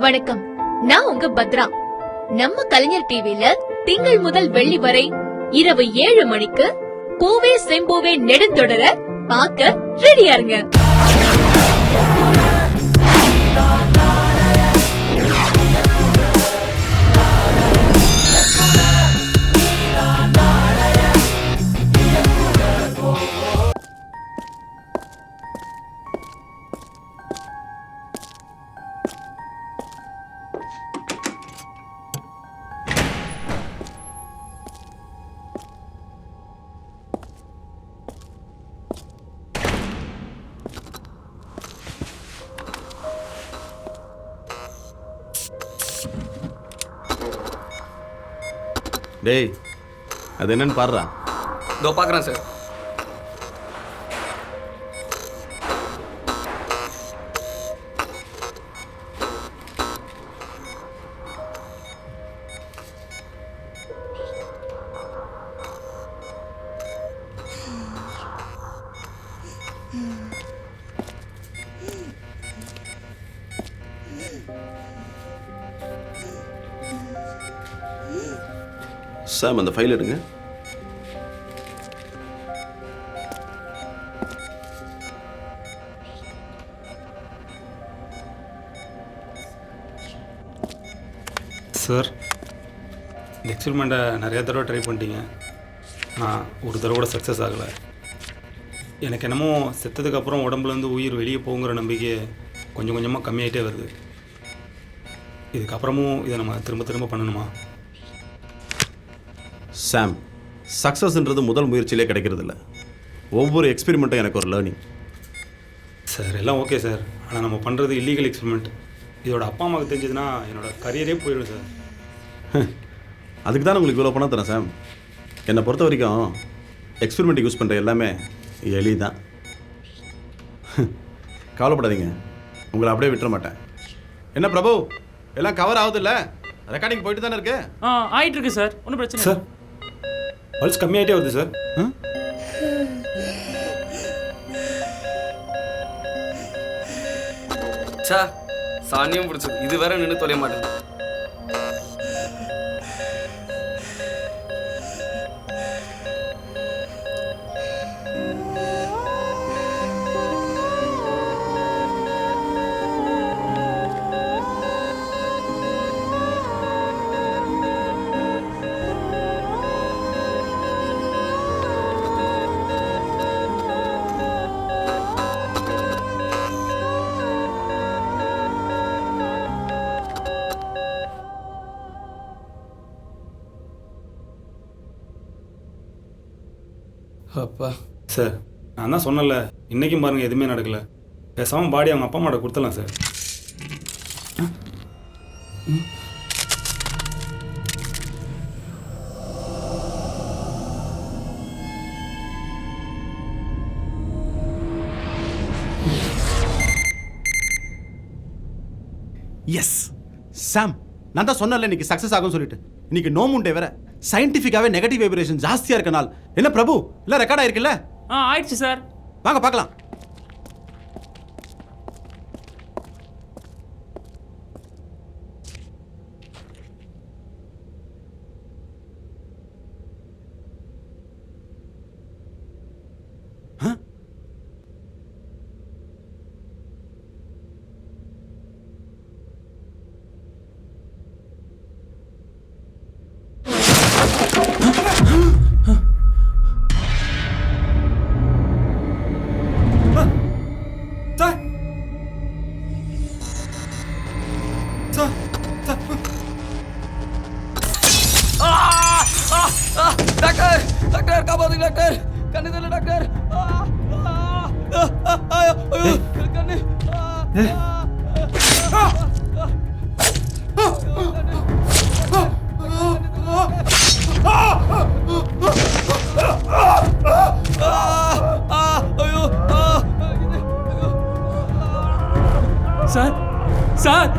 வணக்கம், நான் உங்க பத்ரா. நம்ம கலைஞர் டிவில திங்கள் முதல் வெள்ளி வரை இரவு 7 மணிக்கு பூவே செம்பூவே நெடுந்தொடர பார்க்க ரெடியா இருங்க. டேய், அது என்னன்னு பாடுறா. இதோ பார்க்குறேன் சார். சாம், அந்த ஃபைல் எடுங்க. சார், இந்த எக்ஸ்பெரிமெண்ட்டை நிறையா தடவை ட்ரை பண்ணிட்டீங்க. நான் ஒரு தடவை கூட சக்ஸஸ் ஆகலை. எனக்கு என்னமோ செத்ததுக்கப்புறம் உடம்புலேருந்து உயிர் வெளியே போங்கிற நம்பிக்கை கொஞ்சம் கொஞ்சமாக கம்மியாகிட்டே வருது. இதுக்கப்புறமும் இதை நம்ம திரும்ப திரும்ப பண்ணணுமா? சாம், சக்ஸஸ்ன்றது முதல் முயற்சியிலே கிடைக்கிறது இல்லை. ஒவ்வொரு எக்ஸ்பெரிமெண்ட்டும் எனக்கு ஒரு லேர்னிங். சார், எல்லாம் ஓகே சார். ஆனால் நம்ம பண்ணுறது இல்லீகல் எக்ஸ்பெரிமெண்ட். இதோட அப்பா அம்மாவுக்கு தெரிஞ்சதுன்னா என்னோடய கரியரே போயிடும் சார். அதுக்கு தான் உங்களுக்கு இவ்வளோ பணம் தரேன் சாம். என்னை பொறுத்த வரைக்கும் எக்ஸ்பெரிமெண்ட் யூஸ் பண்ணுற எல்லாமே எலி தான். கவலைப்படாதீங்க, உங்களை அப்படியே விட்டுற மாட்டேன். என்ன பிரபு, எல்லாம் கவர் ஆகுது இல்லை? ரெக்கார்டிங் போயிட்டு தானே இருக்கு? ஆயிட்டு இருக்கு சார், ஒன்றும் பிரச்சனை சார். பல்ஸ் கம்மியாகிட்டே வருது சார். சா, சாணியும் பிடிச்சது. இது வேற நின்று தொலைய மாட்டேன். அப்பா சார், நான் தான் சொன்னல, இன்றைக்கும் பாருங்கள் எதுவுமே நடக்கலை. பேசாமல் பாடி அவங்க அப்பா அம்மாட்ட கொடுத்துடலாம் சார். எஸ் சாம், நான் தான் சொன்னல இன்னைக்கு சக்ஸஸ் ஆகும்னு சொல்லிட்டு. இன்னைக்கு நோ முண்டே வேற சயின்டிஃபிக்காவே நெகட்டிவ் வைப்ரேஷன் ஜாஸ்தியாக இருக்கனால. என்ன பிரபு, இல்லை ரெக்கார்ட் ஆயிருக்குல்ல? ஆயிடுச்சு சார். வாங்க பார்க்கலாம். டாக்டர், டாக்டர் காப்பாத்துங்க டாக்டர். கண்ணு தெரியல டாக்டர். கண்ணு. Sir, sir,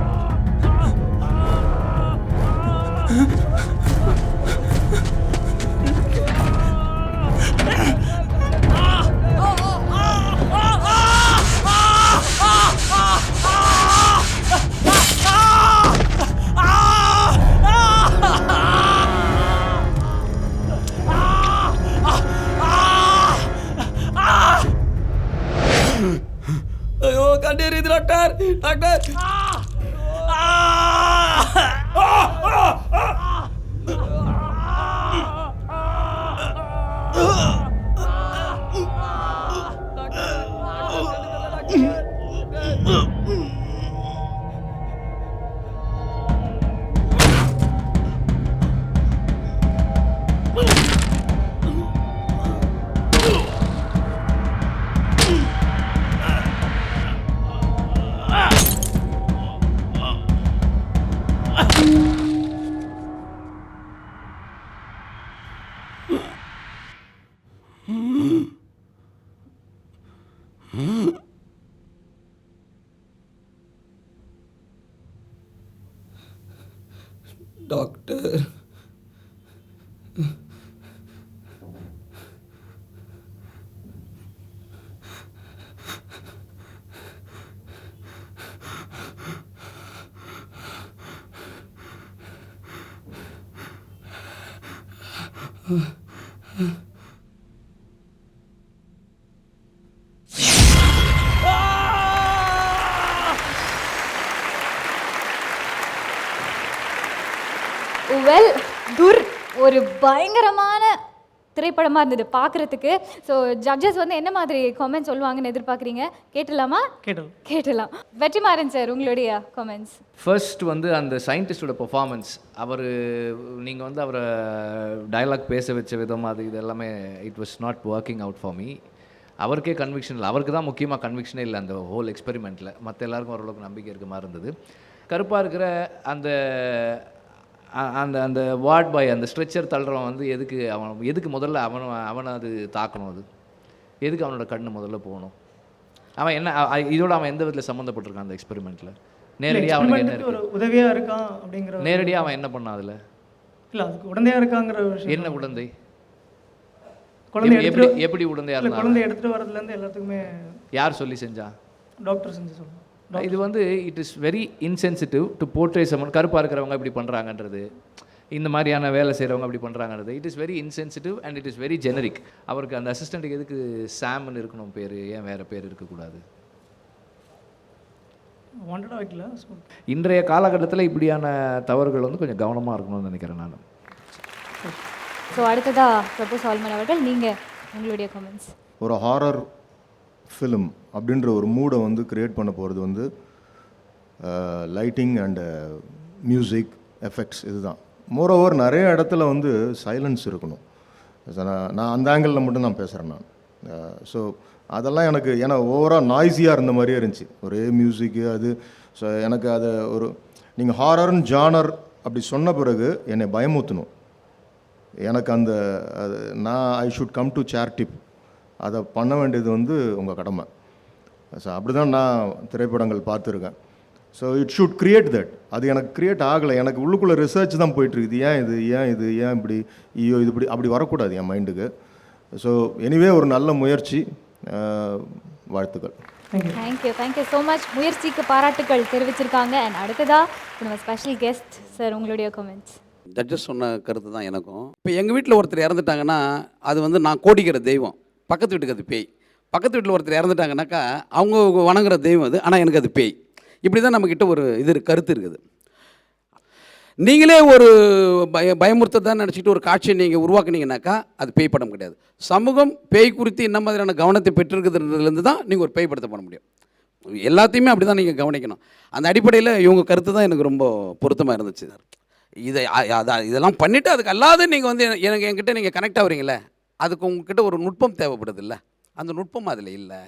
doctor doctor doctor well துர் ஒரு பயங்கரமான திரைப்படமாக இருந்தது பார்க்குறதுக்கு. ஸோ ஜட்ஜஸ் வந்து என்ன மாதிரி காமெண்ட்ஸ் சொல்லுவாங்கன்னு எதிர்பார்க்குறீங்க? கேட்டலாமா? கேட்டலாம். வெற்றிமாறன் சார், உங்களுடைய காமெண்ட்ஸ். ஃபர்ஸ்ட் வந்து அந்த சயின்டிஸ்டோட பெர்ஃபார்மன்ஸ், நீங்கள் வந்து அவரை டயலாக் பேச வச்ச விதம் அது இது எல்லாமே it was not working out for me. அவருக்கே கன்விக்ஷன் இல்லை, அவருக்கு தான் முக்கியமாக கன்விக்ஷனே இல்லை அந்த ஹோல் எக்ஸ்பெரிமெண்ட்டில். மற்ற எல்லாருக்கும் ஓரளவுக்கு நம்பிக்கை இருக்க மாதிரி இருந்தது. கருப்பாக இருக்கிற அந்த அந்த அந்த வார்ட் பாய், அந்த ஸ்ட்ரெச்சர் தள்ளுறவன் வந்து எதுக்கு முதல்ல அவனை அது தாக்கணும்? அது எதுக்கு அவனோட கண்ணு முதல்ல போகணும்? அவன் என்ன இதோட அவன் எந்த விதத்தில் சம்மந்தப்பட்டிருக்கான் அந்த எக்ஸ்பெரிமெண்ட்டில்? நேரடியாக அவனுக்கு என்ன ஒரு உதவியாக இருக்கான் அப்படிங்கிற நேரடியாக அவன் என்ன பண்ணான் அதில்? இல்லை, அதுக்கு உடந்தையாக இருக்காங்கிற விஷயம். என்ன உடந்தை? குழந்தை எப்படி உடந்தையாக இருந்தா? குழந்தை எடுத்துகிட்டு வரதுலேருந்து எல்லாத்துக்குமே யார் சொல்லி செஞ்சா? டாக்டர் செஞ்சு சொல்லுவோம். இது வந்து it is very insensitive to portray someone. கருப்பாக இருக்கிறவங்க இப்படி பண்ணுறாங்கன்றது, இந்த மாதிரியான வேலை செய்கிறவங்க அப்படி பண்ணுறாங்கன்றது it is very insensitive and it is very generic. அவருக்கு அந்த அசிஸ்டண்ட்டுக்கு எதுக்கு சாம்னு இருக்கணும் பேர்? ஏன் வேறு பேர் இருக்கக்கூடாது? வாண்டடாக வைக்கல. இன்றைய காலகட்டத்தில் இப்படியான தவறுகள் வந்து கொஞ்சம் கவனமாக இருக்கணும்னு நினைக்கிறேன் நான். ஸோ அடுத்ததாக பிரபு சால்மன் அவர்கள், நீங்கள் உங்களுடைய கமெண்ட்ஸ். ஒரு ஹாரர் ஃபிலிம் அப்படின்ற ஒரு மூடை வந்து க்ரியேட் பண்ண போகிறது வந்து லைட்டிங் அண்டு மியூசிக் எஃபெக்ட்ஸ் இதுதான். மோரோவர் நிறைய இடத்துல வந்து சைலன்ஸ் இருக்கணும். நான் அந்த ஆங்கிளில் மட்டும் நான் பேசுகிறேன் நான். ஸோ அதெல்லாம் எனக்கு ஏன்னா ஓவராக நாய்ஸியாக இருந்த மாதிரியே இருந்துச்சு ஒரே மியூசிக்கு அது. ஸோ எனக்கு அதை ஒரு நீங்கள் ஹாரர்னு ஜானர் அப்படி சொன்ன பிறகு என்னை பயமுறுத்தணும். எனக்கு அந்த I should come to share tip. அதை பண்ண வேண்டியது வந்து உங்கள் கடமை. ஸோ அப்படி தான் நான் திரைப்படங்கள் பார்த்துருக்கேன். So it should create that. அது எனக்கு கிரியேட் ஆகலை. எனக்கு உள்ளுக்குள்ளே ரிசர்ச் தான் போயிட்டுருக்குது. ஏன் இப்படி இது இப்படி அப்படி வரக்கூடாது என் மைண்டுக்கு. ஸோ எனிவே ஒரு நல்ல முயற்சி. வாழ்த்துக்கள். Thank you so much. முயற்சிக்கு பாராட்டுகள் தெரிவிச்சிருக்காங்க. அண்ட் அடுத்ததாக நம்ம ஸ்பெஷல் கெஸ்ட் சார், உங்களுடைய கமெண்ட்ஸ். ஜட்ஜஸ் சொன்ன கருத்து தான் எனக்கும். இப்போ எங்கள் வீட்டில் ஒருத்தர் இறந்துட்டாங்கன்னா அது வந்து நான் கோடிக்கிற தெய்வம், பக்கத்து வீட்டுக்கு அது பேய். பக்கத்து வீட்டில் ஒருத்தர் இறந்துட்டாங்கனாக்கா அவங்க வணங்குற தெய்வம் அது, ஆனால் எனக்கு அது பேய். இப்படி தான் நம்மக்கிட்ட ஒரு கருத்து இருக்குது. நீங்களே ஒரு பயமுறுத்ததான் நினச்சிக்கிட்டு ஒரு காட்சியை நீங்கள் உருவாக்குனீங்கனாக்கா அது பேய் படம் கிடையாது. சமூகம் பேய் குறித்து என்ன மாதிரியான கவனத்தை பெற்றிருக்கிறதுலேருந்து தான் நீங்கள் ஒரு பேய் படத்தை பண்ண முடியும். எல்லாத்தையுமே அப்படி தான் நீங்கள் கவனிக்கணும். அந்த அடிப்படையில் இவங்க கருத்து தான் எனக்கு ரொம்ப பொருத்தமாக இருந்துச்சு. இதெல்லாம் பண்ணிவிட்டு அதுக்கு அல்லாத நீங்கள் வந்து என்கிட்ட நீங்கள் கனெக்ட் ஆகுறீங்களே, அதுக்கு உங்ககிட்ட ஒரு நுட்பம் தேவைப்படுது இல்லை? அந்த நுட்பம் அதில் இல்லை.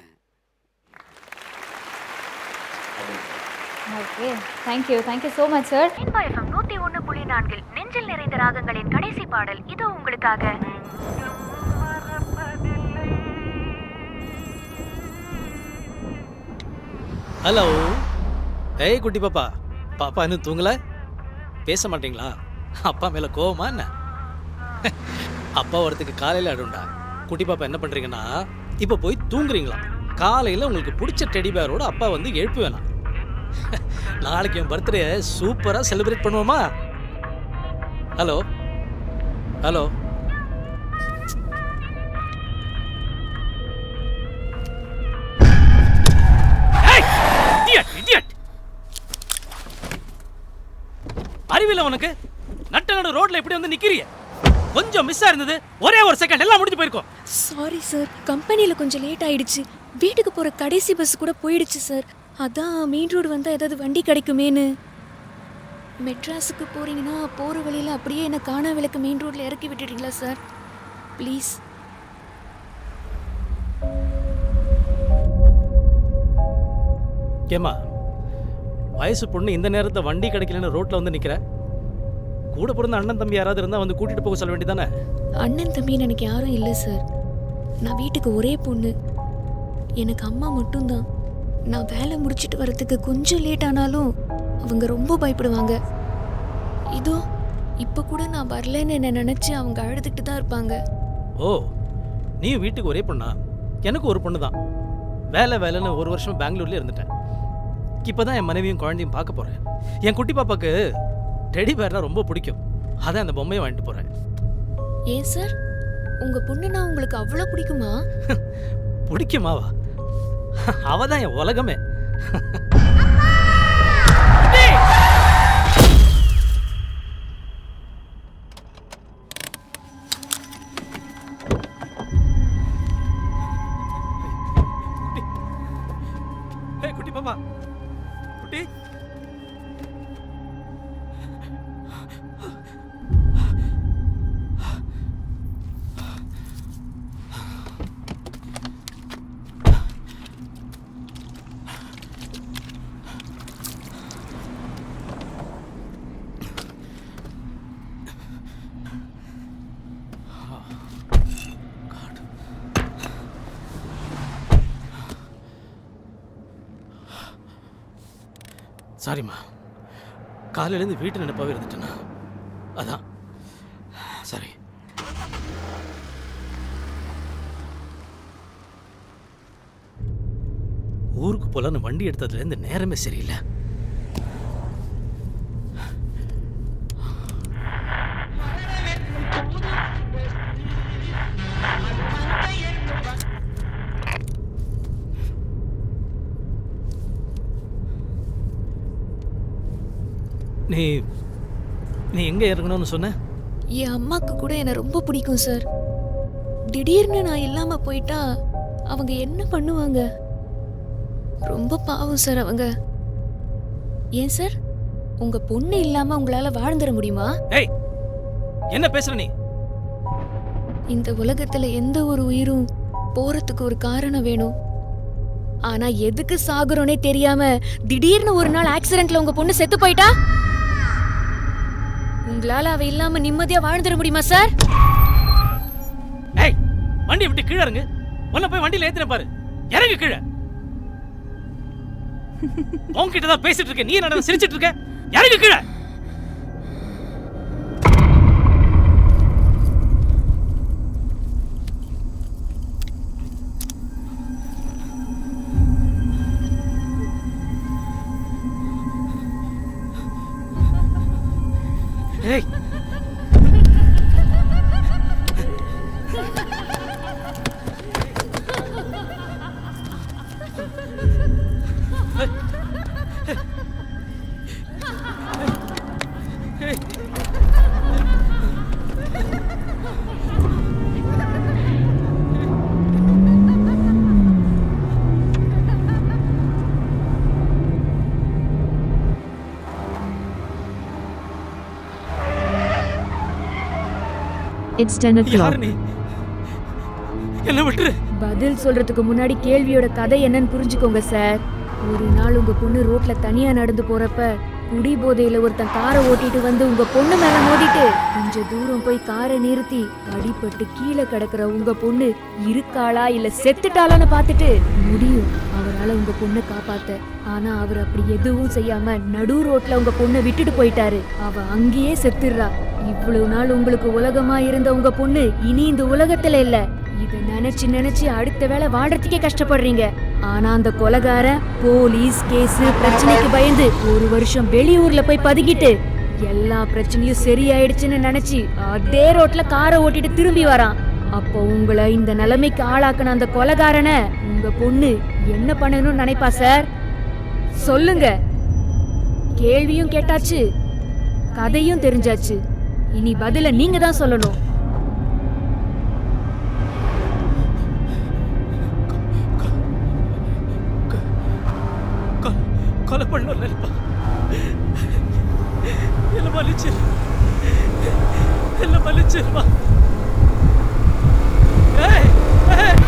Okay, thank you so much sir. FM 101.4 நெஞ்சில் நிறைந்த ராகங்களின் கடைசி பாடல் இதோ உங்களுக்காக. ஹலோ, ஏய் குட்டி பாப்பா, பாப்பா இன்னும் தூங்கல? பேச மாட்டீங்களா? அப்பா மேலே கோவமா என்ன? அப்பா வரத்துக்கு காலையில் அடுண்டா. குட்டி பாப்பா என்ன பண்ணுறீங்கன்னா இப்போ போய் தூங்குறீங்களா? காலையில் உங்களுக்கு பிடிச்ச டெடி பேரோட அப்பா வந்து எழுப்பு வேணாம். நாளைக்கு என் பர்த்டே சூப்பராக செலிப்ரேட் பண்ணுவோமா? ஹலோ ஹலோ அறிவில்லை உனக்கு? நட்ட நடு ரோட்ல இப்படி வந்து நிக்கிறிய? கொஞ்சம் மிஸ் ஆயிருந்தது, ஒரே ஒரு செகண்ட் எல்லாம் முடிஞ்சு போயிருக்கும். சாரி சார், கம்பெனியில் கொஞ்சம் லேட் ஆயிடுச்சு. வீட்டுக்கு போகிற கடைசி பஸ் கூட போயிடுச்சு சார். அதான் மெயின் ரோடு வந்தால் ஏதாவது வண்டி கிடைக்குமேனு. மெட்ராஸுக்கு போகிறீங்கன்னா போகிற வழியில் அப்படியே என்னை காணா விளக்கு மெயின் ரோட்டில் இறக்கி விட்டுடுறீங்களா சார்? ப்ளீஸ். ஏமா, வயசு பொண்ணு இந்த நேரத்தை வண்டி கிடைக்கலன்னு ரோட்ல வந்து நிக்கிற? கூட பிறந்த அண்ணன் தம்பி யாராவது இருந்தா வந்து கூட்டிட்டு போக சொல்ல வேண்டியதானே? அண்ணன் தம்பின்னு எனக்கு யாரும் இல்லை சார். நான் வீட்டுக்கு ஒரே பொண்ணு. எனக்கு அம்மா மட்டும்தான். நான் வேலை முடிச்சிட்டு வரத்துக்கு கொஞ்சம் லேட் ஆனாலும் அவங்க ரொம்ப பயப்படுவாங்க. இதோ இப்போ கூட நான் வரலன்னு என்ன நினச்சி அவங்க அழுதுகிட்டு தான் இருப்பாங்க. ஓ, நீ வீட்டுக்கு ஒரே பொண்ணா? எனக்கு ஒரு பொண்ணு தான். வேலைன்னு ஒரு வருஷம் பெங்களூர்ல இருந்துட்டேன். இப்போதான் என் மனைவியும் குழந்தையும் பார்க்க போறேன். என் குட்டி பாப்பாக்கு டெடி பேர்னா ரொம்ப பிடிக்கும். அதான் அந்த பொம்மையை வாங்கிட்டு போறேன். ஏன் சார், உங்க பொண்ணுனா உங்களுக்கு அவ்வளோ பிடிக்குமா? பிடிக்குமாவா? அவதான் என் உலகமே. குட்டி பாப்பா, குட்டி. சாரிம்மா, காலையிலேருந்து வீட்டு நினைப்பாவே இருந்துட்டேண்ணா. அதான் சரி. ஊருக்கு போலான்னு வண்டி எடுத்ததுலேருந்து நேரமே சரியில்லை. நீ நீ எங்கே இறங்கணும்னு சொன்ன? என் அம்மாவுக்கு கூட என்னை ரொம்ப பிடிக்கும் சார். திடீர்னு நான் இல்லாமல் போயிட்டா அவங்க என்ன பண்ணுவாங்க? ரொம்ப பாவம் சார் அவங்க. ஏன் சார், உங்க பொண்ணு இல்லாமல் உங்களால் வாழ்ந்துட முடியுமா? ஏய், என்ன பேசுற நீ? இந்த உலகத்தில் எந்த ஒரு உயிரும் போறதுக்கு ஒரு காரணம் வேணும். ஆனா எதுக்கு சாகுறோனே தெரியாம திடீர்னு ஒரு நாள் ஆக்சிடென்ட்ல உங்க பொண்ணு செத்து போயிட்டா உங்களால அவ இல்லாம நிம்மதியா வாழ்ந்துட முடியுமா சார்? ஏய், வண்டி விட்டு கீழ இறங்கு. உன்னை போய் வண்டியில ஏத்துன பாரு. இறங்கு கீழ. உன்கிட்ட தான் பேசிட்டு இருக்க, நீ என்ன சிரிச்சிட்டு இருக்க? இறங்கு கீழ. ஏய், It's 10 o'clock. என்ன விட்டுரு. பதில் சொல்றதுக்கு முன்னாடி கேள்வியோட கதை என்னன்னு புரிஞ்சுக்கோங்க சார். ஒரு நாள் உங்க பொண்ணு ரோட்ல தனியா நடந்து போறப்ப குடி போதையில ஒருத்தன் காரை ஓட்டிட்டு வந்து உங்க பொண்ணு மேல மோதிட்டு கொஞ்சம் தூரம் போய் காரை நிறுத்தி அடிபட்டு கீழே கிடக்குற உங்க பொண்ணு இருக்காளா இல்ல செத்துட்டாளான்னு பார்த்துட்டு முடியும் அவரால் உங்க பொண்ணை காப்பாத்த. ஆனா அவர் அப்படி எதுவும் செய்யாம நடு ரோட்ல உங்க பொண்ணை விட்டுட்டு போயிட்டாரு. அவ அங்கேயே செத்துடுறா. இவ்வளவு நாள் உங்களுக்கு உலகமா இருந்த உங்க பொண்ணு இனி இந்த உலகத்துல இல்ல. இத நினைச்சு நினைச்சு அடுத்த வேளை வாழ்றதுக்கே கஷ்டப்படுறீங்க. ஆனா அந்த கொலைகார போலீஸ் கேஸ் பிரச்சனைக்கு பயந்து ஒரு வருஷம் வெளியூர்ல போய் பதுக்கிட்டு எல்லா பிரச்சனையும் சரியாயிடுச்சுன்னு நினைச்சு அதே ரோட்ல காரை ஓட்டிட்டு திரும்பி வரான். அப்போ உங்களை இந்த நிலைமைக்கு ஆளாக்குன அந்த கொலைகாரனை உங்க பொண்ணு என்ன பண்ணணும்னு நினைப்பா சார்? சொல்லுங்க. கேள்வியும் கேட்டாச்சு, கதையும் தெரிஞ்சாச்சு. இனி பதில நீங்க தான் சொல்லணும். கொலை பண்ணலப்பா. என்ன மன்னிச்சிரு. என்ன மன்னிச்சிருப்பா. ஏய் ஏய்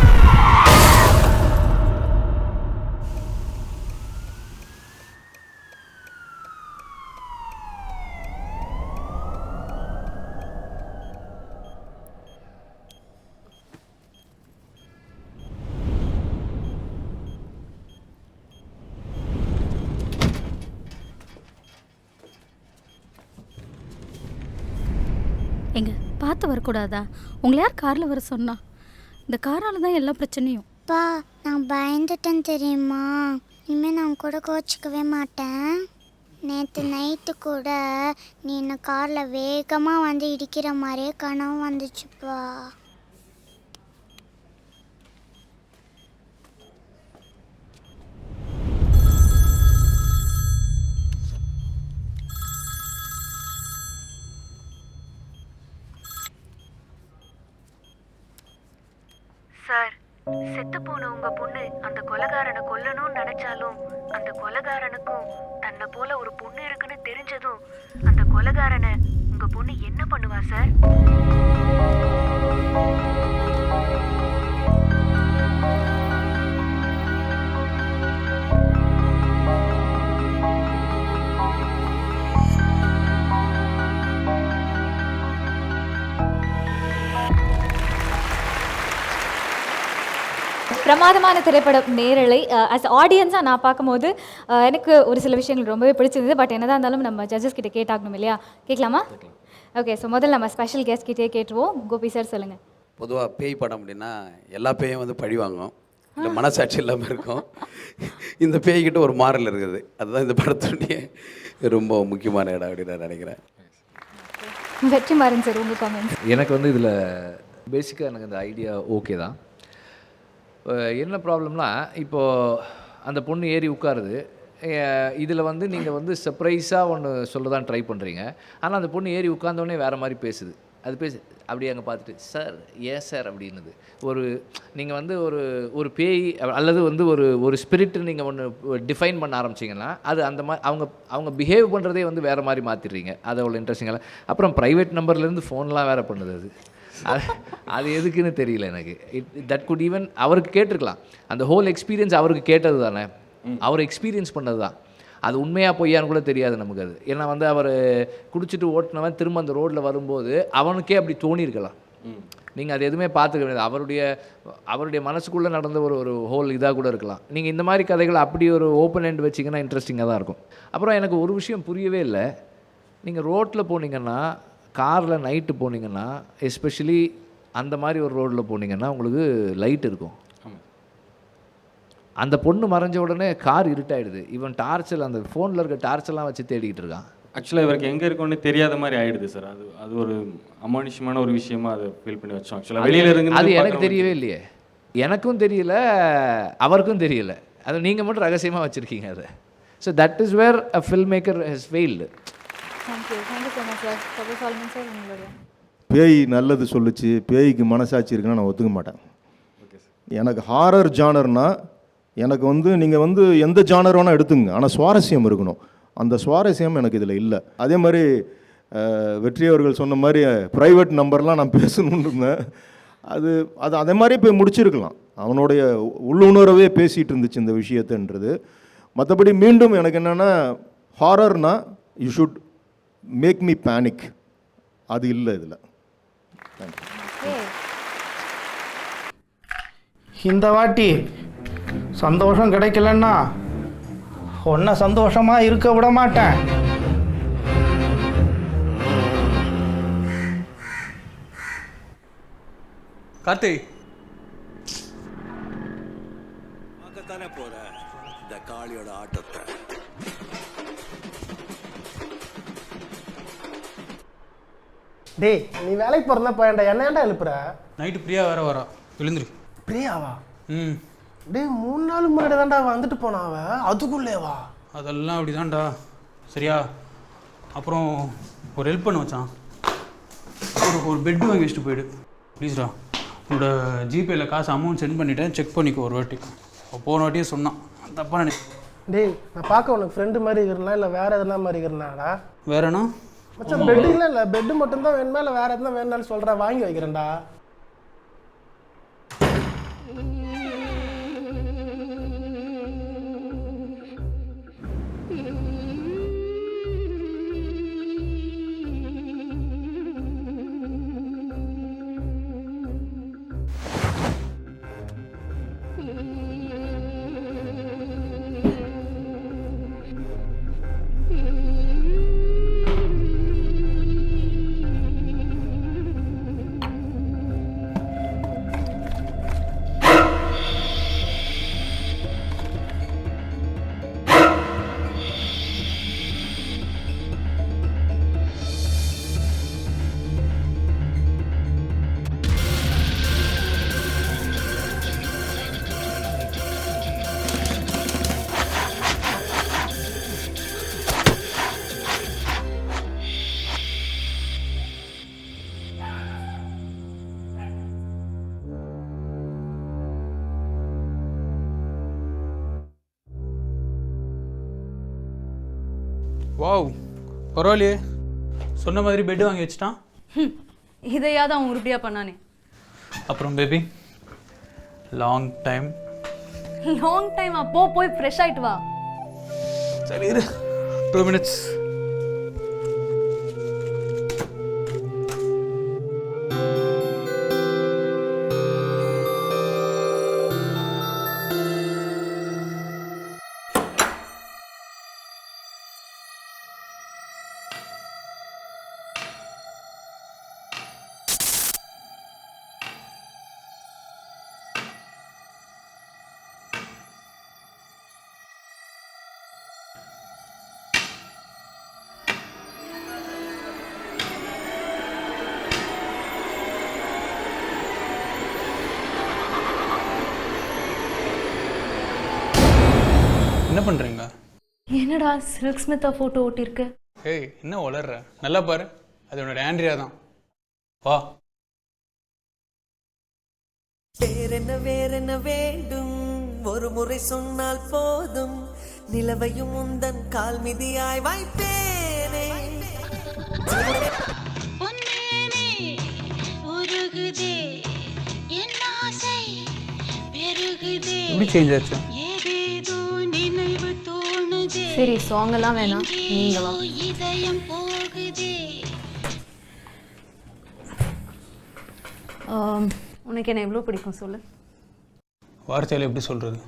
எங்க பார்த்து வரக்கூடாதா? உங்களை யார் காரில் வர சொன்னா? இந்த காரால தான் எல்லா பிரச்சனையும். பா, நான் பயந்துட்டேன் தெரியுமா? இனிமேல் நான் கூட கோச்சிக்கவே மாட்டேன். நேற்று நைட்டு கூட நீ என்ன காரில் வேகமாக வந்து இடிக்கிற மாதிரியே கனவு வந்துச்சுப்பா. சார், செத்து போன உங்க பொண்ணு அந்த கொலைகாரனை கொல்லணும்னு நினைச்சாலும் அந்த கொலைகாரனுக்கும் தன்னை போல ஒரு பொண்ணு இருக்குன்னு தெரிஞ்சதும் அந்த கொலைகாரனை உங்க பொண்ணு என்ன பண்ணுவா சார்? பிரமாதமான திரைப்படம் நேரலை. அஸ் ஆடியன்ஸாக நான் பார்க்கும்போது எனக்கு ஒரு சில விஷயங்கள் ரொம்பவே பிடிச்சிருந்தது. பட் என்னதான் இருந்தாலும் நம்ம ஜட்ஜஸ் கிட்ட கேட்டாகணும் இல்லையா? கேட்கலாமா? ஓகே, ஸோ முதல்ல நம்ம ஸ்பெஷல் கெஸ்ட் கிட்டே கேட்டுருவோம். கோபி சார் சொல்லுங்கள். பொதுவாக பேய் படம் அப்படின்னா எல்லா பேயும் வந்து பழி வாங்கும், இல்லை மனசாட்சி இல்லாமல் இருக்கும். இந்த பேய்கிட்ட ஒரு மாறல் இருக்குது. அதுதான் இந்த படத்துடைய ரொம்ப முக்கியமான இடம் அப்படின்னு நான் நினைக்கிறேன். வெற்றிமாறன் சார், உங்கள் காமெண்ட்ஸ். எனக்கு வந்து இதில் பேசிக்காக எனக்கு இந்த ஐடியா ஓகே தான். என்ன ப்ராப்ளம்னா, இப்போது அந்த பொண்ணு ஏறி உட்காருது. இதில் வந்து நீங்கள் வந்து சர்ப்ரைஸாக ஒன்று சொல்ல தான் ட்ரை பண்ணுறீங்க. ஆனால் அந்த பொண்ணு ஏறி உட்காந்தோடனே வேறு மாதிரி பேசுது. அது அப்படியே அங்கே பார்த்துட்டு சார் ஏன் சார் அப்படின்னுது. நீங்கள் வந்து ஒரு பேய் அல்லது வந்து ஒரு ஸ்பிரிட்டு நீங்கள் ஒன்று டிஃபைன் பண்ண ஆரம்பிச்சிங்கன்னா அது அந்த மாதிரி அவங்க பிஹேவ் பண்ணுறதே வந்து வேறு மாதிரி மாற்றிடுறீங்க. அது அவ்வளோ இன்ட்ரெஸ்டிங்காக. அப்புறம் ப்ரைவேட் நம்பர்லேருந்து ஃபோன்லாம் வேறு பண்ணுது. அது எதுக்குன்னு தெரியல எனக்கு. தட் குட் ஈவன் அவருக்கு கேட்டிருக்கலாம். அந்த ஹோல் எக்ஸ்பீரியன்ஸ் அவருக்கு கேட்டது தானே, அவர் எக்ஸ்பீரியன்ஸ் பண்ணது தான். அது உண்மையாக பொய்யான்னு கூட தெரியாது நமக்கு அது. ஏன்னா வந்து அவர் குடிச்சிட்டு ஓட்டினவன் திரும்ப அந்த ரோட்டில் வரும்போது அவனுக்கே அப்படி தோணியிருக்கலாம். நீங்கள் அது எதுவுமே பார்த்துக்க முடியாது. அவருடைய மனசுக்குள்ளே நடந்த ஒரு ஹோல் இதாக கூட இருக்கலாம். நீங்கள் இந்த மாதிரி கதைகளை அப்படி ஒரு ஓப்பன் எண்ட் வச்சிங்கன்னா இன்ட்ரெஸ்டிங்காக தான் இருக்கும். அப்புறம் எனக்கு ஒரு விஷயம் புரியவே இல்லை. நீங்கள் ரோட்டில் போனீங்கன்னா, காரில் நைட்டு போனீங்கன்னா, எஸ்பெஷலி அந்த மாதிரி ஒரு ரோட்டில் போனீங்கன்னா உங்களுக்கு லைட் இருக்கும். அந்த பொண்ணு மறைஞ்ச உடனே கார் இருட்டாயிடுது. இவன் டார்ச்சல் அந்த ஃபோனில் இருக்க டார்ச்செல்லாம் வச்சு தேடிக்கிட்டு இருக்கான். ஆக்சுவலாக இவருக்கு எங்கே இருக்கோன்னு தெரியாத மாதிரி ஆகிடுது சார். அது ஒரு அமானுஷ்யமான ஒரு விஷயமா அதை ஃபீல் பண்ணி வச்சோம். ஆக்சுவலாக வெளியில் இருந்து அது எனக்கு தெரியவே இல்லையே. எனக்கும் தெரியல, அவருக்கும் தெரியல. அது நீங்கள் மட்டும் ரகசியமாக வச்சுருக்கீங்க அதை. So that is where a film maker has failed. Thank you so much sir. Sir உங்களுடைய பேய் நல்லது சொல்லுச்சு, பேய்க்கு மனசாட்சி இருக்குன்னா நான் ஒத்துக்க மாட்டேன். எனக்கு ஹாரர் ஜானர்னா எனக்கு வந்து நீங்கள் வந்து எந்த ஜானர் வேணால் எடுத்துங்க, ஆனால் சுவாரஸ்யம் இருக்கணும். அந்த சுவாரஸ்யம் எனக்கு இதில் இல்லை. அதே மாதிரி வெற்றி அவர்கள் சொன்ன மாதிரி ப்ரைவேட் நம்பர்லாம் நான் பேசணுன்னு இருந்தேன். அது அதே மாதிரி போய் முடிச்சிருக்கலாம். அவனுடைய உள்ளுணர்வே பேசிகிட்டு இருந்துச்சு இந்த விஷயத்துன்றது. மற்றபடி மீண்டும் எனக்கு என்னென்னா, ஹாரர்னா you should make me panic. அது இல்லை இதில். இந்த வாட்டி சந்தோஷம் கிடைக்கலன்னா ஒன்றை சந்தோஷமாக இருக்க விட மாட்டேன். கார்த்தி, பார்க்கத்தானே போற இந்த காளியோட ஆட்டத்தை. டேய், நீ வேலைக்கு போகிறதா போயண்டா, என்ன ஏன்டா எழுப்புற? நைட்டு பிரியா வேற வரா, எழுந்துரு. பிரியாவா? டேய், 3 நாள் முன்னாடி தான்டா வந்துட்டு போனா அவ, அதுக்குள்ளேவா? அதெல்லாம் அப்படிதான்டா. சரியா, அப்புறம் ஒரு ஹெல்ப் பண்ண வச்சான், ஒரு பெட் வாங்கி வச்சுட்டு போயிடு ப்ளீஸ்டா. உன்னோட ஜிபேயில் காசு அமௌண்ட் சென்ட் பண்ணிவிட்டேன், செக் பண்ணிக்கோ ஒரு வாட்டி. போன வாட்டியே சொன்னான், தப்பாக நினை. டேய் நான் பார்க்க உனக்கு ஃப்ரெண்டு மாதிரி இருக்கிறனா இல்லை வேறு எதுனா மாதிரி இருக்கிறனாடா? வேறண்ணா மச்சான் பெட்டு இல்லை பெட்டு மட்டும்தான் வேணுமா இல்லை வேறு எதுனா வேணும்னு சொல்கிறேன், வாங்கி வைக்கிறேன்டா. வாவ், பரவாயில்லையே, சொன்ன மாதிரி பெட்டு வாங்கி வச்சுட்டான். இதையா தான் உருப்படியாக பண்ணானே. அப்புறம் பேபி லாங் டைம் அப்போ போய் ஃப்ரெஷ் ஆகிட்டு வா. சரி இரு 2 minutes. என்ன பண்ணுறீங்க? என்னடா சில்க் ஸ்மித்தா ஃபோட்டோ ஓட்டிருக்கு? ஏய் என்ன வளர்ற, நல்லா பாரு, அது உன்னோட ஆண்ட்ரியா தான். வா. வேறென்ன வேண்டும், ஒரு முறை சொன்னால் போதும், நிலவையும் உந்தன் கால் மிதியாய் வைப்பேனே. எப்படி சேஞ்ச் ஆச்சு? சரி சாங் எல்லாம் வேணாம், நீங்க வா. உனக்கு என்ன எவ்வளோ பிடிக்கும் சொல்லு. வார்த்தையில் எப்படி சொல்கிறது?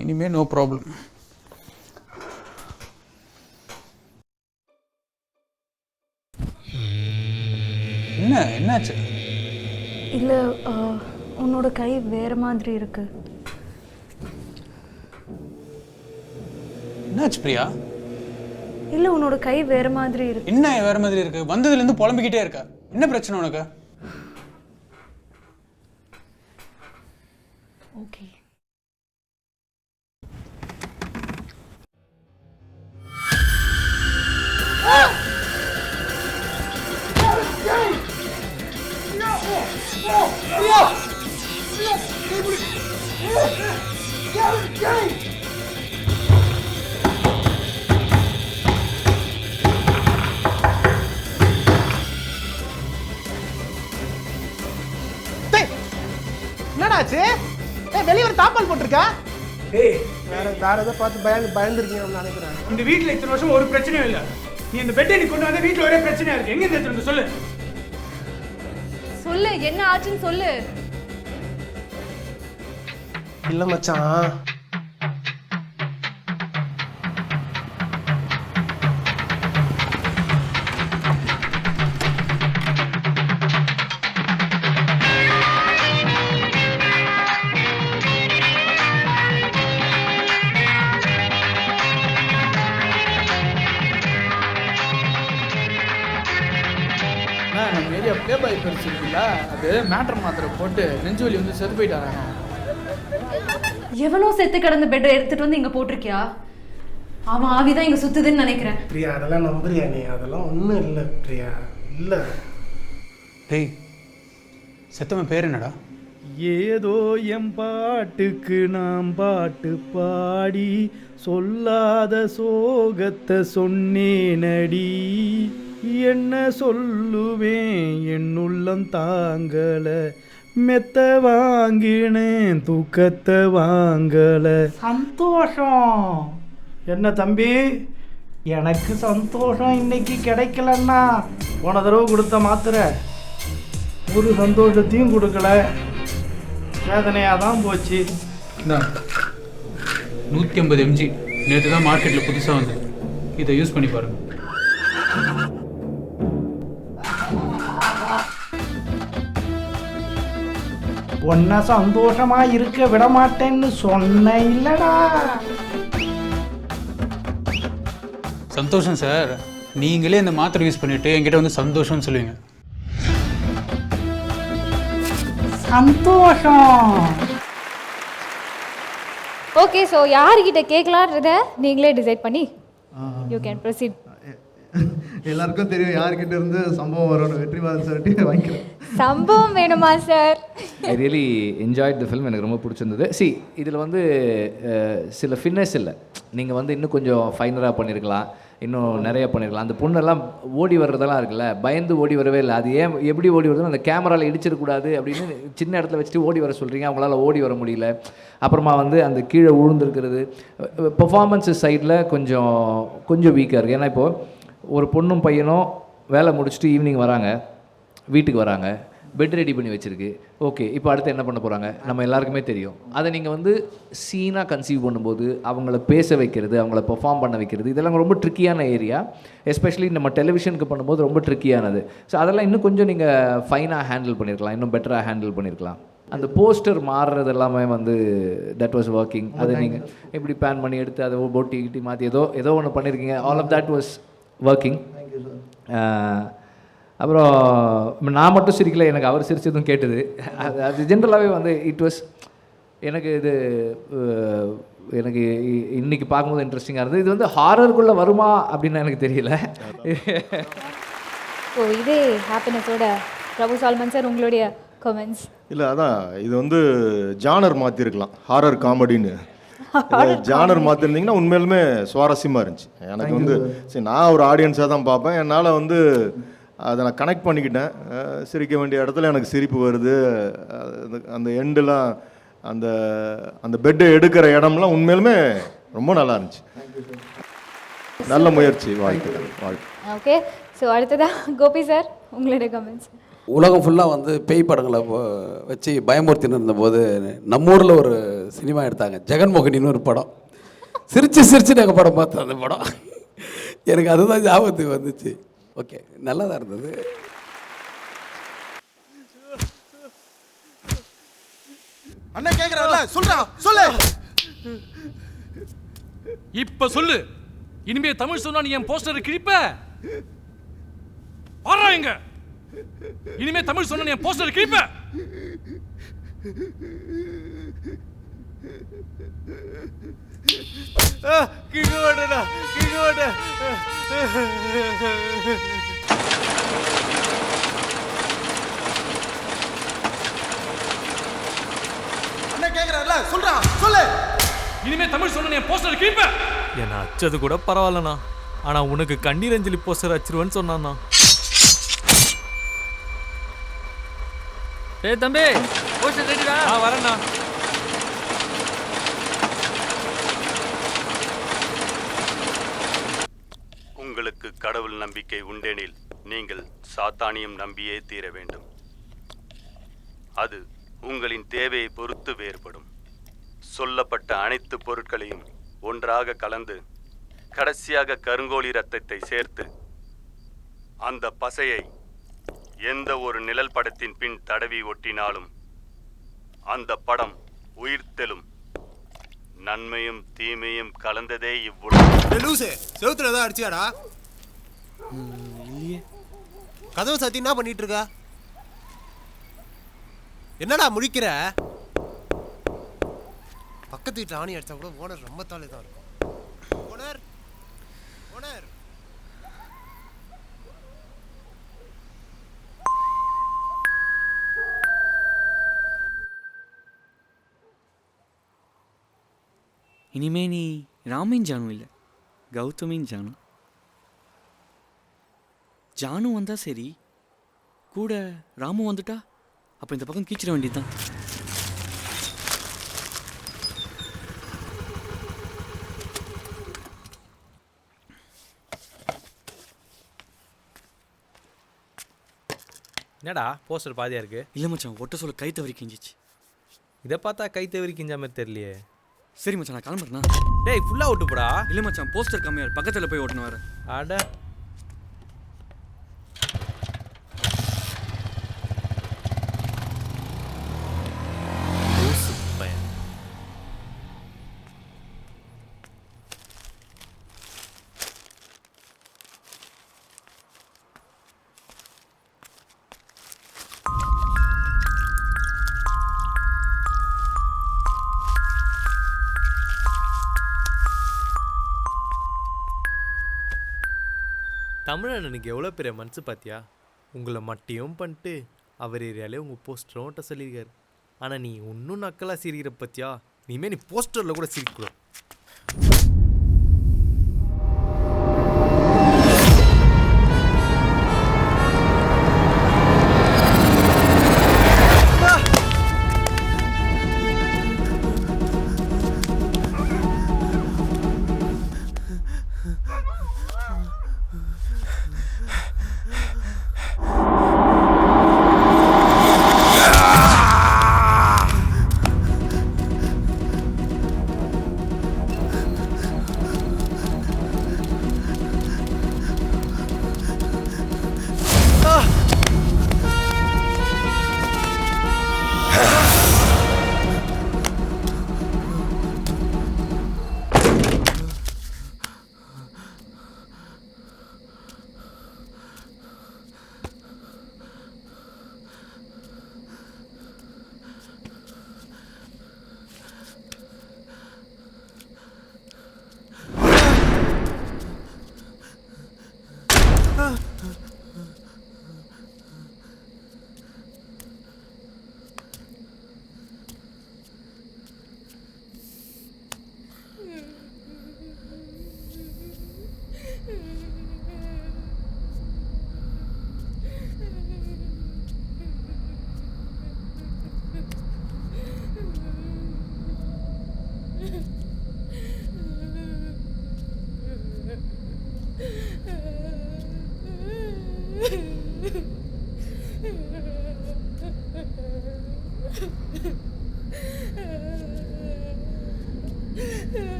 இனிமே நோ ப்ராப்ளம். என்னாச்சு? இல்லை உன்னோட கை வேற மாதிரி இருக்கு. என்னாச்சு பிரியா? இல்லை உன்னோட கை வேற மாதிரி இருக்கு. என்ன வேற மாதிரி இருக்கு? வந்ததுலேருந்து புலம்பிக்கிட்டே இருக்க, என்ன பிரச்சனை உனக்கு? ஓகே. என்னடாச்சு? வெளியே ஒரு தாப்பால் போட்டிருக்கா? வேற ஏதோ பார்த்து பயந்துருக்கீங்கன்னு நினைக்கிறேன். இந்த வீட்டில் இத்தனை வருஷம் ஒரு பிரச்சனையும் இல்லை. நீ இந்த பெட்டை நீ கொண்டு வந்த வீட்டில் ஒரே பிரச்சனையா இருக்கு. எங்க இந்த சொல்லு சொல்லு, என்ன ஆச்சுன்னு சொல்லு. இல்ல மச்சான், வச்சிருக்கீங்களா அது மேட்ரு மாத்திரை போட்டு நெஞ்சு வலி வந்து செத்து போயிட்டாராங்க. எவனோ செத்து கிடந்த பெட்டை எடுத்துட்டு வந்து இங்க போட்டிருக்கியா? அவன் ஆவிதான் இங்க சுத்துதுன்னு நினைக்கிறேன். பிரியா அதெல்லாம் நம்புறியா நீ? அதெல்லாம் ஒன்றும் இல்லை பிரியா, இல்லை. டேய் செத்தவன் பேர் என்னடா? ஏதோ எம் பாட்டுக்கு நாம் பாட்டு பாடி சொல்லாத சோகத்தை சொன்னேனடி. என்ன சொல்லுவேன் என் உள்ளம் தாங்கல, மெத்த வாங்கினேன் தூக்கத்தை வாங்கல. சந்தோஷம் என்ன தம்பி? எனக்கு சந்தோஷம் இன்னைக்கு கிடைக்கலன்னா போன தடவை கொடுத்த மாத்திரை ஒரு சந்தோஷத்தையும் கொடுக்கல, வேதனையாக தான் போச்சு. 150 mg நேற்று தான் மார்க்கெட்டில் புதுசாக வந்து, இதை யூஸ் பண்ணி பாருங்க. ஒன்ன சந்தோஷமா இருக்க விட மாட்டேன்னு சொன்ன இல்லடா. சந்தோஷம் சார், நீங்களே இந்த மாத்திரை யூஸ் பண்ணிட்டு என்கிட்ட வந்து சந்தோஷம்னு சொல்லுவீங்க. சந்தோஷம். ஓகே, ஸோ யார்கிட்ட கேட்கலான்றத நீங்களே டிசைட் பண்ணி யூ கேன் ப்ரொசீட். எல்லாருக்கும் தெரியும் யார்கிட்ட இருந்து சம்பவம் வரும்னு. வெற்றிமாறன் சார்கிட்ட வாங்கிக்கிறேன். சம்பவம் வேணுமா sir? I really enjoyed the film. எனக்கு ரொம்ப பிடிச்சிருந்தது. சி இதில் வந்து சில ஃபிட்னஸ் இல்லை, நீங்கள் வந்து இன்னும் கொஞ்சம் ஃபைனராக பண்ணியிருக்கலாம், இன்னும் நிறைய பண்ணியிருக்கலாம். அந்த பொண்ணெல்லாம் ஓடி வர்றதெல்லாம் இருக்குல்ல, பயந்து ஓடி வரவே இல்லை. அது ஏன் எப்படி ஓடி வருதுன்னு அந்த கேமராவில் இடிச்சிடக்கூடாது அப்படின்னு சின்ன இடத்துல வச்சுட்டு ஓடி வர சொல்கிறீங்க, அவங்களால ஓடி வர முடியல. அப்புறமா வந்து அந்த கீழே விழுந்துருக்கிறது, பெர்ஃபார்மன்ஸஸ் சைடில் கொஞ்சம் வீக்காக இருக்குது. ஏன்னா இப்போது ஒரு பொண்ணும் பையனும் வேலை முடிச்சுட்டு ஈவினிங் வராங்க, வீட்டுக்கு வராங்க, பெட் ரெடி பண்ணி வச்சுருக்கு. ஓகே, இப்போ அடுத்து என்ன பண்ண போகிறாங்க நம்ம எல்லாருக்குமே தெரியும். அதை நீங்கள் வந்து சீனாக கன்சீவ் பண்ணும்போது அவங்கள பேச வைக்கிறது, அவங்கள பெர்ஃபார்ம் பண்ண வைக்கிறது, இதெல்லாம் ரொம்ப ட்ரிக்கியான ஏரியா. எஸ்பெஷலி நம்ம டெலிவிஷனுக்கு பண்ணும்போது ரொம்ப ட்ரிக்கியானது. ஸோ அதெல்லாம் இன்னும் கொஞ்சம் நீங்கள் ஃபைனாக ஹேண்டில் பண்ணியிருக்கலாம், இன்னும் பெட்டராக ஹேண்டில் பண்ணியிருக்கலாம். அந்த போஸ்டர் மாறுறது எல்லாமே வந்து தட் வாஸ் ஒர்க்கிங். அதை நீங்கள் இப்படி பேன் பண்ணி எடுத்து அதை போட்டி கிட்டி மாற்றி ஏதோ ஒன்று பண்ணியிருக்கீங்க. All of that was working. அப்புறம் நான் மட்டும் சிரிக்கல, எனக்கு அவர் சிரிச்சதும் கேட்டது. அது ஜென்ரலாகவே வந்து இட் வாஸ் எனக்கு இன்னைக்கு பார்க்கும்போது இன்ட்ரெஸ்டிங்காக இருந்தது. இது வந்து ஹாரருக்குள்ளே வருமா அப்படின்னு எனக்கு தெரியல. ஸோ இதே ஹாப்பினஸோட பிரபு சால்மன் சார் உங்களுடைய கமெண்ட்ஸ். இல்லை அதான் இது வந்து ஜானர் மாற்றிருக்கலாம், ஹாரர் காமெடின்னு ஜானர் மாற்றிருந்தீங்கன்னா உண்மையிலுமே சுவாரஸ்யமாக இருந்துச்சு. எனக்கு வந்து சரி நான் ஒரு ஆடியன்ஸாக தான் பார்ப்பேன், என்னால் வந்து அதை நான் கனெக்ட் பண்ணிக்கிட்டேன். சிரிக்க வேண்டிய இடத்துல எனக்கு சிரிப்பு வருது. அந்த எண்டெலாம் அந்த அந்த பெட்டை எடுக்கிற இடம்லாம் உண்மையிலுமே ரொம்ப நல்லா இருந்துச்சு. நல்ல முயற்சி, வாழ்த்துக்கள். ஓகே, ஸோ அடுத்ததாக கோபி சார் உங்களுடைய கமெண்ட்ஸ். உலகம் ஃபுல்லாக வந்து பேய் படங்களை வச்சு பயமுறுத்தின்னு இருந்தபோது நம்ம ஊரில் ஒரு சினிமா எடுத்தாங்க, ஜெகன்மோகினின்னு ஒரு படம். சிரிச்சு நாங்கள் படம் பார்த்தோம். அந்த படம் எனக்கு அதுதான் ஞாபகத்துக்கு வந்துச்சு. ஓகே, நல்லா தான் இருந்தது. அண்ணன் கேக்குறாருல, சொல்றா சொல்லு. இப்ப சொல்லு, இனிமே தமிழ் சொன்னா நீ என் போஸ்டர் கிழிப்ப? பாறாங்க, இனிமே தமிழ் சொன்னா நீ என் போஸ்டர் கிழிப்ப? கிகோடா கிகோடா. அண்ணன் கேக்குறாருல, சொல்றா சொல்லு. இனிமே தமிழ் சொன்ன என் போஸ்டர் கிழிப்ப? என்ன அச்சது கூட பரவாயில்லண்ணா, ஆனா உனக்கு கண்ணீர் அஞ்சலி போஸ்டர் அச்சிருவேன்னு சொன்னாண்ணா. ஏய் தம்பி, போஸ்டர் ரெடிடா? வரேண்ணா. உங்களுக்கு கடவுள் நம்பிக்கை உண்டெனில் நீங்கள் சாத்தானியம் நம்பியே தீர வேண்டும். அது உங்களின் தேவையை பொறுத்து வேறுபடும். சொல்லப்பட்ட அனைத்து பொருட்களையும் ஒன்றாக கலந்து கடைசியாக கருங்கோழி இரத்தத்தை சேர்த்து அந்த பசையை எந்த ஒரு நிழல் படத்தின் பின் தடவி ஒட்டினாலும் அந்த படம் உயிர்த்தெழும். நன்மையும் தீமையும் கலந்ததே இவ்வுலகம். லூசு, செவுத்துல ஏதாவது அடிச்சியாடா? இல்லையே. கதவு சாத்தி என்ன பண்ணிட்டு இருக்கா? என்னடா முடிக்கிற? பக்கத்து வீட்டில் ஆணி அடித்தா கூட ஓனர் ரொம்ப தாலே தான் இருக்கும். ஓனர் ஓனர் இனிமே நீ ராமின் ஜானு இல்லை, கௌதமின் ஜானு. ஜானு வந்தா சரி, கூட ராமு வந்துட்டா அப்போ இந்த பக்கம் கீச்சிட வேண்டியதுதான். என்னடா போஸ்டர் பாதியா இருக்கு? இல்லை மச்சான், ஒட்ட சொல்ல கை தவறி கிஞ்சிச்சு. இதை பார்த்தா கை தவறி கிஞ்ச மாதிரி தெரியலையே. சரி மச்சான், நான் கிளம்புறேண்ணா. டேய் ஃபுல்லாக ஓட்டுப்படா. இல்லை மச்சான், போஸ்டர் கம்மியாக பக்கத்தில் போய் ஓட்டணும் வேறு. அட தமிழனுக்கு எவ்வளோ பெரிய மனசு பார்த்தியா? உங்களை மட்டியும் பண்ணிட்டு அவர் ஏரியாலே உங்கள் போஸ்டரும் ஓட்ட சொல்லியிருக்காரு. ஆனால் நீ இன்னும் நக்கலாக சிரிக்கிற பார்த்தியா? நீமே நீ போஸ்டரில் கூட சிரிக்கக்கூடாது.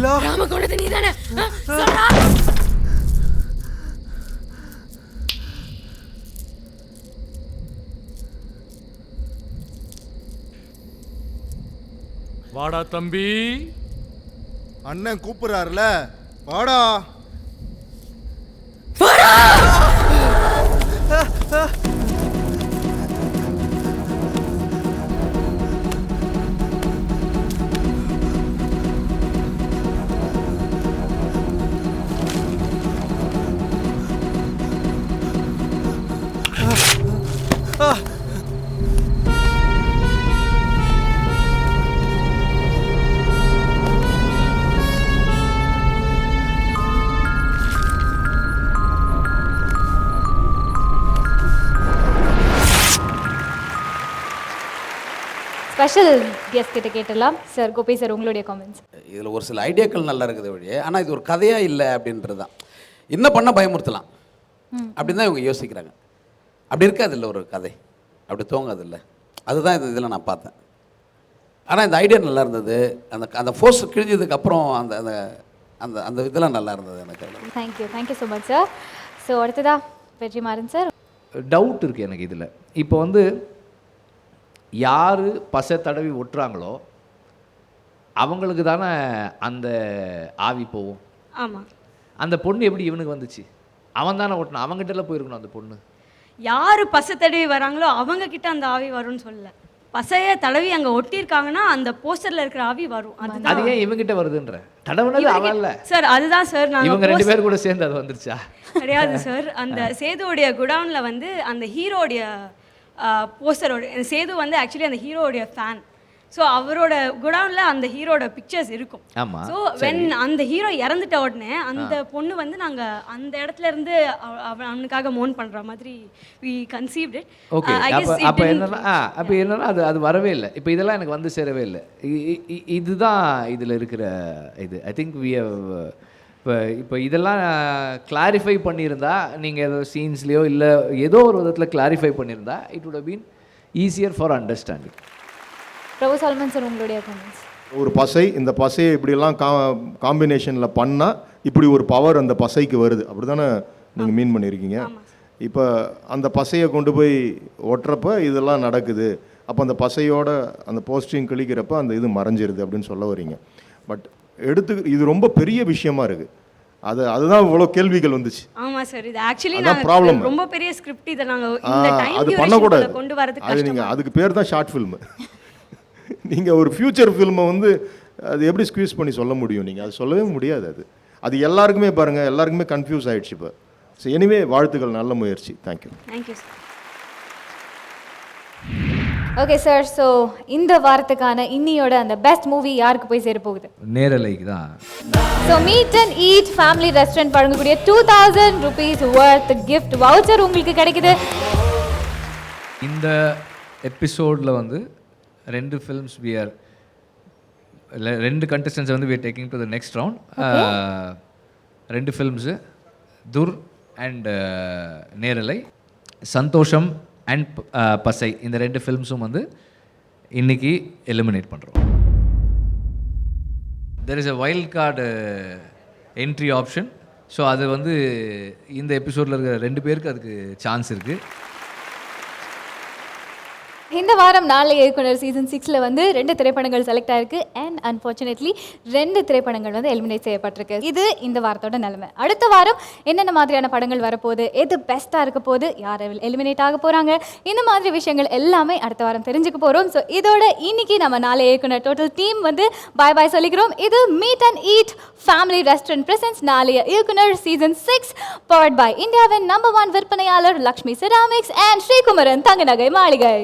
ராம கொண்டது நீதானே? வாடா தம்பி. அண்ணன் கூப்பிடுறாருல, வாடா. ஸ்பெஷல் கெஸ்ட் கிட்ட கேட்டலாம். சார் கோபி சார், உங்களுடைய காமெண்ட்ஸ். இதில் ஒரு சில ஐடியாக்கள் நல்லா இருக்குது வழியே, ஆனால் இது ஒரு கதையாக இல்லை அப்படின்றது தான். என்ன பண்ண பயமுறுத்தலாம் அப்படின்னு தான் இவங்க யோசிக்கிறாங்க. அப்படி இருக்காது இல்லை ஒரு கதை, அப்படி தோங்காது இல்லை. அதுதான் இது இதில் நான் பார்த்தேன். ஆனால் இந்த ஐடியா நல்லா இருந்தது. அந்த ஃபோர்ஸ் கிழிஞ்சதுக்கப்புறம் அந்த அந்த அந்த அந்த இதெல்லாம் நல்லா இருந்தது எனக்கு. Thank you so much sir. So அடுத்ததா வெற்றிமாறன் சார். டவுட் இருக்குது எனக்கு இதில். இப்போ வந்து யார் பசை தடவி ஒட்டுறாங்களோ அவங்களுக்கு தானே அந்த ஆவி போகும். ஆமாம். அந்த பொண்ணு எப்படி இவனுக்கு வந்துச்சு? அவன் தானே ஓட்டணும், அவங்ககிட்டலாம் போயிருக்கணும் அந்த பொண்ணு. யார் பசை தடவி வராங்களோ அவங்க கிட்ட அந்த ஆவி வரும்னு சொல்லல. பசையை தடவி அங்கே ஒட்டியிருக்காங்கன்னா அந்த போஸ்டரில் இருக்கிற ஆவி வரும். அது ஏன் இவங்கிட்ட வருதுன்ற? தடவுனது அவன் இல்லை சார். அதுதான் சார் இவங்க 2 பேர் கூட சேர்ந்து அது வந்துருச்சா? கிடையாது சார். அந்த சேதுவோடைய குடவுனில் வந்து அந்த ஹீரோடைய போஸ்டரோட, சேது வந்து ஆக்சுவலி அந்த ஹீரோடைய ஃபேன். ஸோ அவரோட குடவுனில் அந்த ஹீரோட பிக்சர்ஸ் இருக்கும். ஆமாம். ஸோ வென் அந்த ஹீரோ இறந்துட்ட உடனே அந்த பொண்ணு வந்து நாங்கள் அந்த இடத்துல இருந்து அவனுக்காக மோன் பண்ணுற மாதிரி வி கன்சீவ்ட் இட். ஓகே. அப்போ என்னன்னா அது வரவே இல்லை. இப்போ இதெல்லாம் எனக்கு வந்து சேரவே இல்லை. இதுதான் இதில் இருக்கிற இது. ஐ திங்க் வி ஹவ் இப்போ இதெல்லாம் கிளாரிஃபை பண்ணியிருந்தா, நீங்கள் ஏதோ சீன்ஸ்லேயோ இல்லை ஏதோ ஒரு விதத்தில் கிளாரிஃபை பண்ணியிருந்தா it would have been easier for understanding. Prabhu Solomon sir, உங்களுடைய கமெண்ட்ஸ். ஒரு பசை, இந்த பசையை இப்படிலாம் காம்பினேஷனில் பண்ணால் இப்படி ஒரு பவர் அந்த பசைக்கு வருது, அப்படி தானே நீங்கள் மீன் பண்ணியிருக்கீங்க. இப்போ அந்த பசையை கொண்டு போய் ஒட்டுறப்ப இதெல்லாம் நடக்குது. அப்போ அந்த பசையோட அந்த போஸ்டிங் கிழிக்கிறப்ப அந்த இது மறைஞ்சிருது அப்படின்னு சொல்ல வரீங்க. பட் இது ரொம்ப பெரிய விஷயமா இருக்குது. அதுதான் இவ்வளோ கேள்விகள் வந்துச்சு. ஆமாம் சார். இது ஆக்சுவலி நாங்கள் ரொம்ப பெரிய ஸ்கிரிப்ட். இதை நாங்கள் இந்த டைம் அது பண்ணக்கூடாது. கொண்டு வரதுக்கு அது நீங்கள் அதுக்கு பேர் தான் ஷார்ட் ஃபில்மு. நீங்கள் ஒரு ஃப்யூச்சர் ஃபில்மை வந்து அது எப்படி ஸ்க்வீஸ் பண்ணி சொல்ல முடியும்? நீங்கள் அது சொல்லவே முடியாது. அது எல்லாருக்குமே பாருங்கள், எல்லாருக்குமே கன்ஃபியூஸ் ஆகிடுச்சு இப்போ. ஸோ எனிவே வாழ்த்துக்கள், நல்ல முயற்சி. Thank you. Thank you sir. Okay sir. So இந்த வாரத்துக்கான இன்னியோட அந்த பெஸ்ட் மூவி யாருக்கு போய் சேர போகுது? நேரலைக்கு தான். So meet and Eat family restaurant வழங்கக்கூடிய 2000 rupees worth gift voucher உங்களுக்கு கிடைக்குது. இந்த எபிசோடில் வந்து 2 ஃபிலிம்ஸ் வி ஆர் 2 contestants வந்து we are taking to the next round. 2 films துர் அண்ட் நேரலை, சந்தோஷம் அண்ட் பசை, இந்த 2 ஃபிலிம்ஸும் வந்து இன்னைக்கு எலிமினேட் பண்ணுறோம். There is a wild card entry option. So அது வந்து இந்த எபிசோடில் இருக்கிற 2 பேருக்கு அதுக்கு சான்ஸ் இருக்குது. இந்த வாரம் நாளை இயக்குனர் சீசன் 6ல் வந்து 2 திரைப்படங்கள் செலக்ட் ஆயிருக்கு. அண்ட் அன்ஃபார்ச்சுனேட்லி 2 திரைப்படங்கள் வந்து எலிமினேட் செய்யப்பட்டிருக்கு. இது இந்த வாரத்தோட நிலைமை. அடுத்த வாரம் என்னென்ன மாதிரியான படங்கள் வரப்போகுது, எது பெஸ்ட்டாக இருக்க போகுது, யார் எலிமினேட் ஆக போகிறாங்க, இந்த மாதிரி விஷயங்கள் எல்லாமே அடுத்த வாரம் தெரிஞ்சுக்க போகிறோம். ஸோ இதோட இன்னைக்கு நம்ம நாளை இயக்குனர் டோட்டல் டீம் வந்து பாய் சொல்லிக்கிறோம். இது Meet and Eat family restaurant presents நாளைய இயக்குனர் சீசன் 6 பவர்ட் பை இந்தியாவின் நம்பர் 1 விற்பனையாளர் லக்ஷ்மி செராமிக்ஸ் அண்ட் ஸ்ரீகுமரன் தங்க நகை மாளிகை.